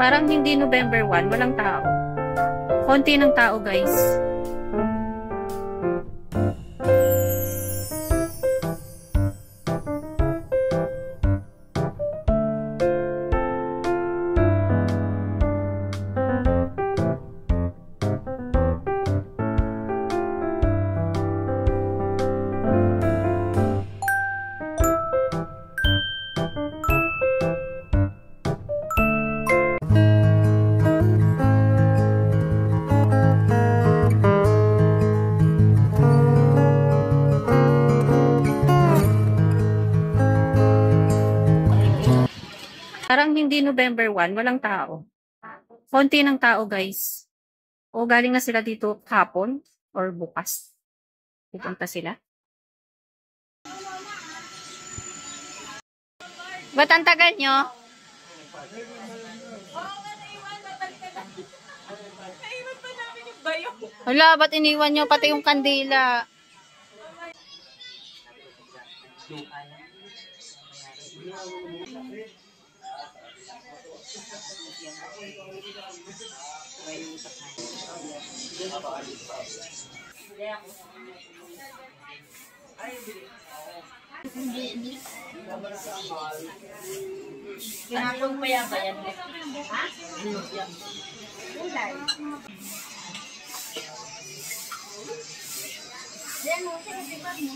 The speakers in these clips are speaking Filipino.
Parang hindi November 1, walang tao. Konti ng tao, guys. Parang hindi November 1, walang tao. Konti ng tao, guys. O galing na sila dito hapon or bukas. Pupunta sila. Ba't ang tagal nyo? Hala, ba't iniwan nyo pati yung kandila? Kinakong pa yan ba yan? Ha? Yan mo, sinasipan mo.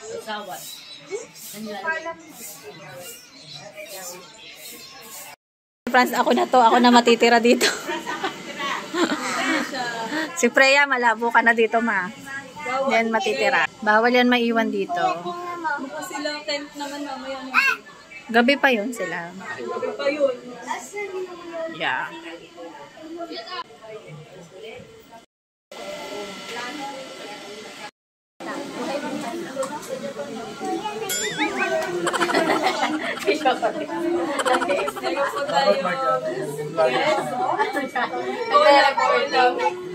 Usawan. Friends, ako na to. Ako na matitira dito. Si Freya, malabo ka na dito, ma. Yan matitira. Bawal yan maiwan dito. Bukas sila tent naman mamaya. Gabi pa yun sila. Gabi pa yun. Yeah.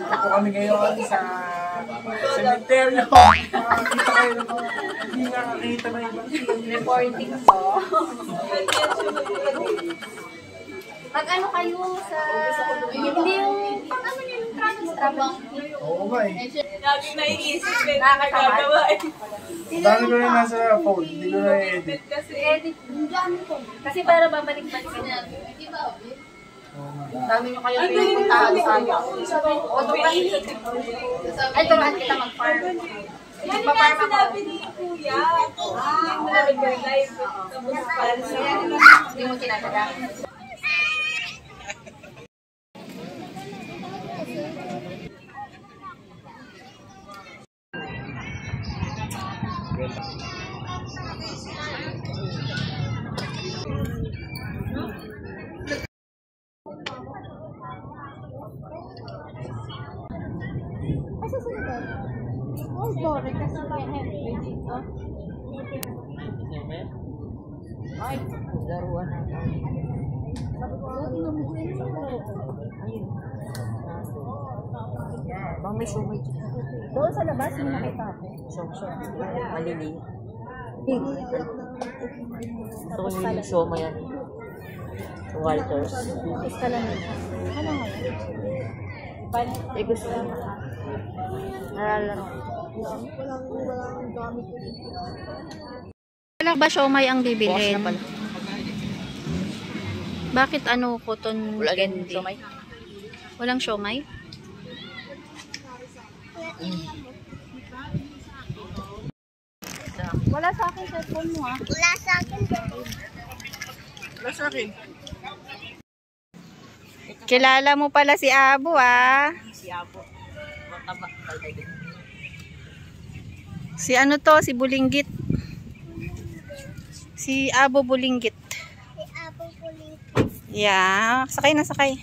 Ako kami ngayon sa cemetery. Nakakita kayo na hindi nakakita na ibang Reporting po. Pag ano kayo sa... Hindi yung... Pag ano yung travel. Oo ba eh. Lagi naiisip eh. Nakakagawa eh. Dami ko na nasa phone. Hindi ko na i-edit. Kasi edit. Kasi para babalik-balik ka na. Dami nyo kayo pinupuntahan sa amin. O, ay, turuan kita mag-farm. Yan nga sinabi ni Kuya. Hindi mo live. Tapos para siya. Hindi mo tinataga. Kasi sila oh, boring kasi Henry dito. Ay, laruan na. Bang may sumay. Doon sa labas, may nakita ako. So, maliliit. Ito ko yung soma yan. Walters. Gusto lang nila. Ano nga yun? Eh, gusto ko. Nalalaro. Walang gamit. Wala ba siomay ang bibilhin? Bukas na pala. Bakit ano, cotton Wala din candy? siomay. Walang siomay? Wala sa akin cellphone mo ah. Wala sa akin. Wala sa akin. Kilala mo pala si Abo ah. Si Abo. Mataba. Si ano to, si Bulinggit. Si Abo Bulinggit. Si Abo Bulinggit. Yeah, sakay na sakay.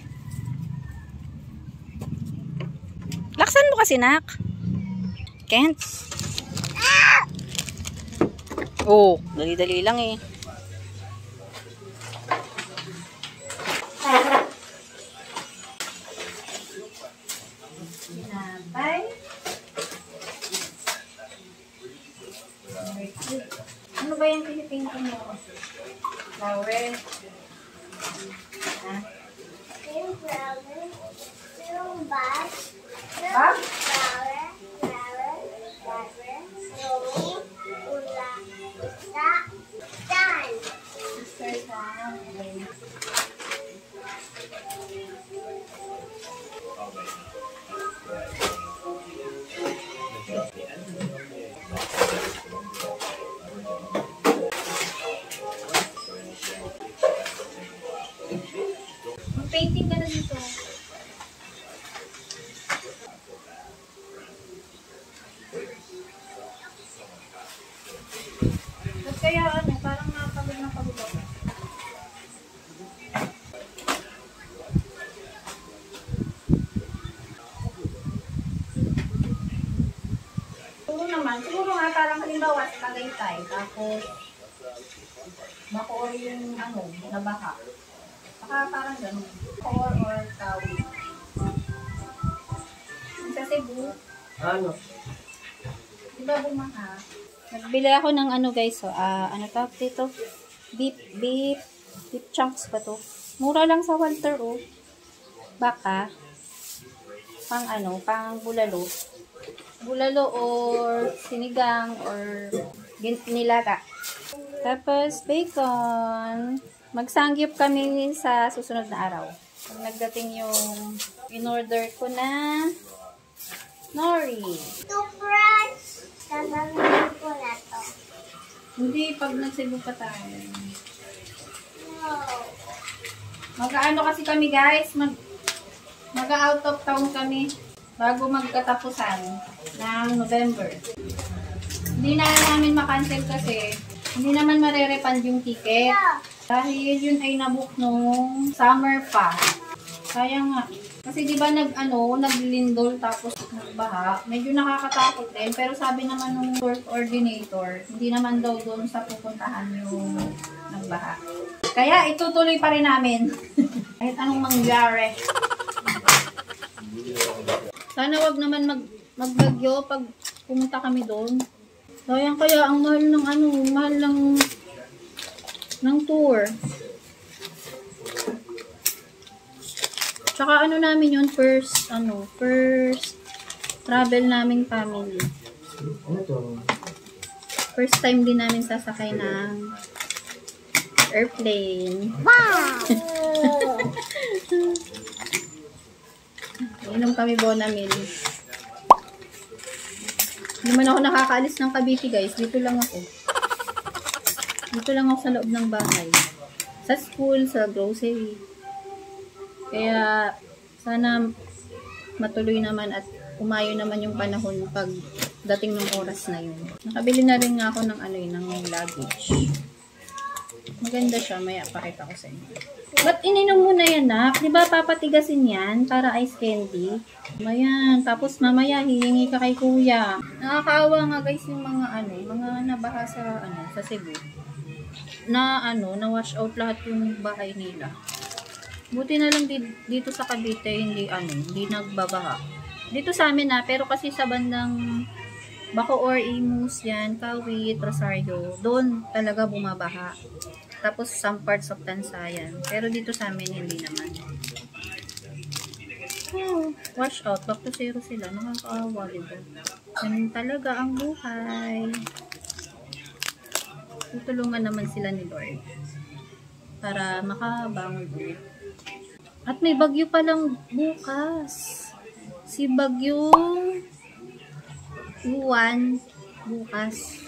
Laksan mo kasi, nak. Kent. Oh, dali-dali lang eh. Bye. Ano ba yung pinipaint mo? Flower. Ha? Bag? Painting ka na dito. Ba't kaya ano, parang napagod na pagod ako. Siguro nga parang halimbawa sa Tagaytay, tapos Bacoor yung ano, nabaha. Baka parang gano'n. Bacoor or Tawi. Sa Cebu, Ano? di ba bumaha? Nagbili ako ng ano guys, so, ano tawag dito? Beef chunks ba to? Mura lang sa Walter, oh. Baka, pang ano, pang bulalo. Bulalo or sinigang or nilaga. Tapos bacon. Magsangyup kami sa susunod na araw. Pag nagdating yung in-order ko na nori. Toothbrush. Sasabihin ko na to. Hindi, pag nagsibo pa tayo. No. Mag-ano kasi kami guys, mag-out of town kami bago magkatapusan ng November. Hindi na namin makancel kasi hindi naman marerepand yung ticket. Dahil yun ay nabook nung summer pa. Kaya nga. Kasi di ba naglindol tapos nagbaha. Medyo nakakatakot din. Pero sabi naman nung tour coordinator, hindi naman daw doon sa pupuntahan yung nagbaha. Kaya itutuloy pa rin namin. Kahit anong mangyari. Sana wag naman magbagyo pag pumunta kami doon. Sayang kaya ang mahal ng mahal ng tour. Tsaka namin yun, first travel naming family. Ano to? First time din namin sasakay ng airplane. Inom kami Bonamil. Hindi man ako nakakaalis ng Cavite guys. Dito lang ako. Dito lang ako sa loob ng bahay. Sa school, sa grocery. Kaya sana matuloy naman at umayo naman yung panahon pag dating ng oras na yun. Nakabili na rin nga ako ng ng luggage. Maganda siya. Maya pakita ko sa inyo. Ba't ininom mo na yan, nak? Di ba papatigasin yan para ice candy? Ayan. Tapos mamaya hihingi ka kay kuya. Nakakaawa nga guys yung mga mga nabaha sa sa Cebu. Na na-wash out lahat yung bahay nila. Buti na lang dito sa Cavite hindi nagbabaha. Dito sa amin pero kasi sa bandang Bacoor, Imus, yan, Kawit, Rosario, doon talaga bumabaha. Tapos some parts of Tansayan. Pero dito sa amin hindi naman. Wash out, back to zero sila. Nakakaawa dito. Ganun talaga ang buhay. Tutulungan naman sila ni Lord para makabangon ulit. At may bagyo pa lang bukas. Si bagyong Juan bukas.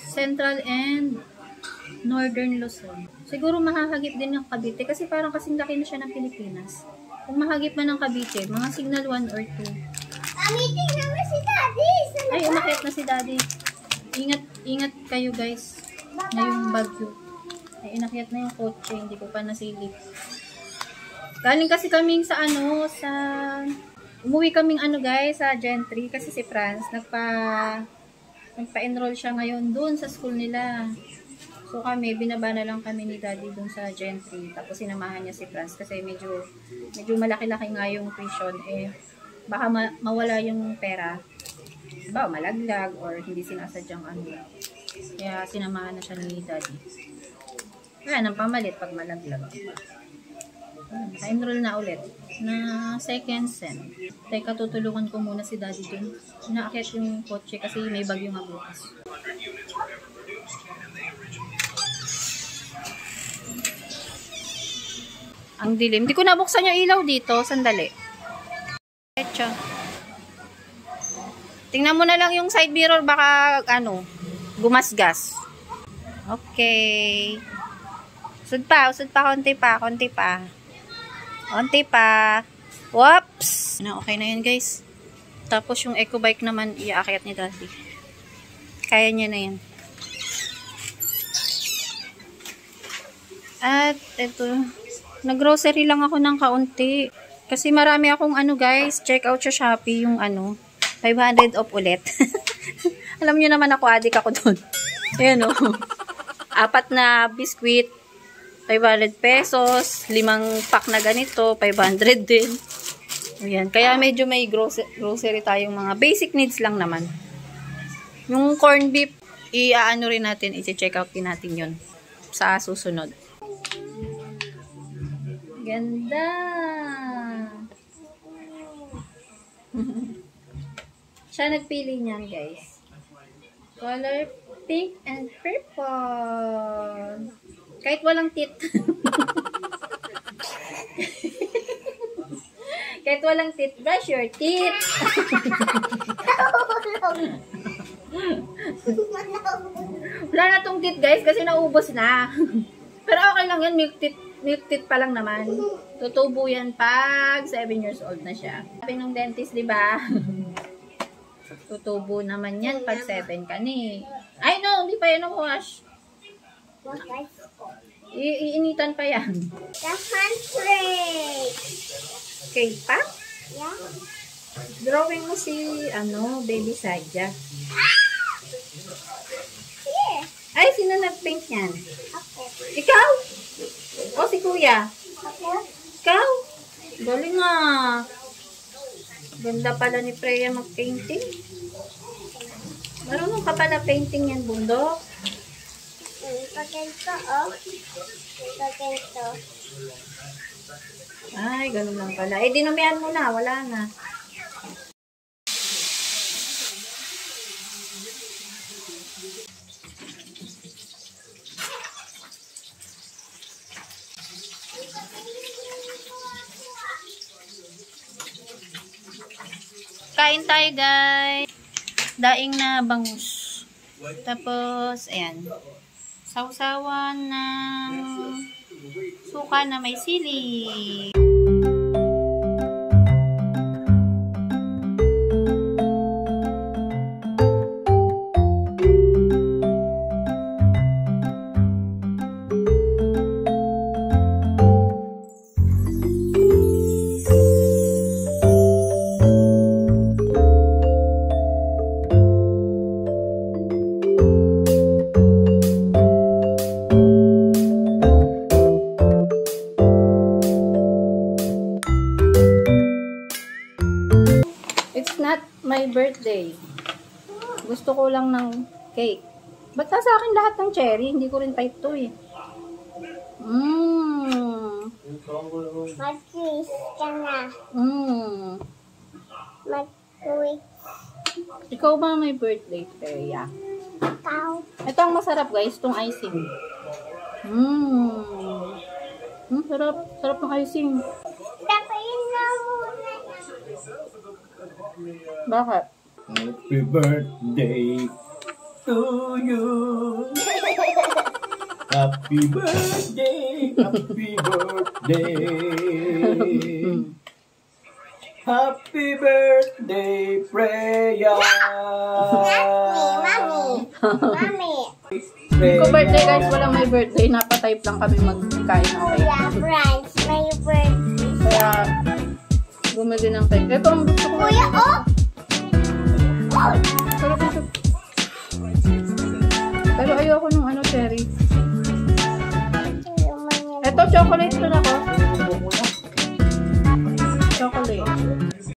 Central and Northern Luzon. Siguro mahahagip din ng Cavite kasi parang kasing laki na siya ng Pilipinas. Kung mahagip man ng Cavite, mga signal 1 or 2. Meeting naman si Daddy. Ay, umakyat na si Daddy. Ingat kayo guys. Ngayong bagyo. Ay, inakyat na yung kotse. Hindi ko pa nasilip. Galing kasi kaming sa umuwi kaming guys, sa Gentry. Kasi si Franz, nagpa-enroll siya ngayon dun sa school nila. So kami, binaba na lang kami ni Daddy dun sa Gentry. Tapos sinamahan niya si Franz kasi medyo malaki-laki nga yung tuition. Baka mawala yung pera. Diba, malaglag or hindi sinasadyang Kaya sinamahan na siya ni Daddy. Kaya nang pamalit pag malaglag. Na-enroll na ulit na second sem. Teka, tutulungan ko muna si daddy dun. Inaakit yung kotse kasi may bagyong abutas. Ang dilim. Hindi ko nabuksan yung ilaw dito. Sandali. Echo. Tingnan mo na lang yung side mirror. Baka, gumasgas. Okay. Usod pa, konti pa. Konti pa. Whoops! Okay na yun, guys. Tapos yung eco bike naman, iaakyat ni daddy. Kaya niya na yan. At, ito. Nag-grocery lang ako ng kaunti. Kasi marami akong guys, check out sa Shopee yung 500 off ulit. Alam niyo naman ako, adik ako doon. Ayan o. 4 na biskwit, 500 pesos. 5 pack na ganito, 500 din. Ayan. Kaya medyo may grocery tayong mga basic needs lang naman. Yung corn beef, i-aano rin natin, i-check out din natin yun sa susunod. Ganda! Siya nagpili niyan, guys. Color pink and purple. Kahit walang tit. Kahit walang tit, brush your teeth. Wala na tong tit, guys, kasi naubos na. Pero okay lang yan, milk tit pa lang naman. Tutubo yan pag 7 years old na siya. Sabi ng dentist, di ba? Tutubo naman yan pag 7 ka ni. Ay, no, hindi pa yan wash. Iinitan pa yan. The handbrake. Okay, pa? Yeah. Drawing mo si, baby Saja. Here. Ay, sino nag-paint yan? Ako. Ikaw? O, si kuya? Ako. Ikaw? Galing nga. Ganda pala ni Freya mag-painting. Marunong ka pala painting yan, bundok. Pagkento, oh. Pagkento. Ay, ganun lang pala. Eh, dinumihan mo na. Wala na. Kain tayo, guys. Daing na bangus. Tapos, ayan. Sausawan ng suka na may sili. It's not my birthday. Gusto ko lang ng cake. Ba't sa akin lahat ng cherry? Hindi ko rin type to eh. Mag-quiz ka na. Mag-quiz. Ikaw ba may birthday, Freya? Ikaw. Ito ang masarap, guys, itong icing. Sarap. Sarap ng icing. Tapayin na muna. Bakit? Happy birthday to you. Happy birthday. Happy birthday. Happy birthday, Freya. Mami. Ko birthday, guys, walang may birthday. Napatype lang kami magkain ng cake. Kuya, friends, may birthday. Kaya, bumili ng cake. Ito ang gusto ko. Kuya, oh! Sarap ito. Pero ayoko nung cherry. Ito, chocolate to na ko.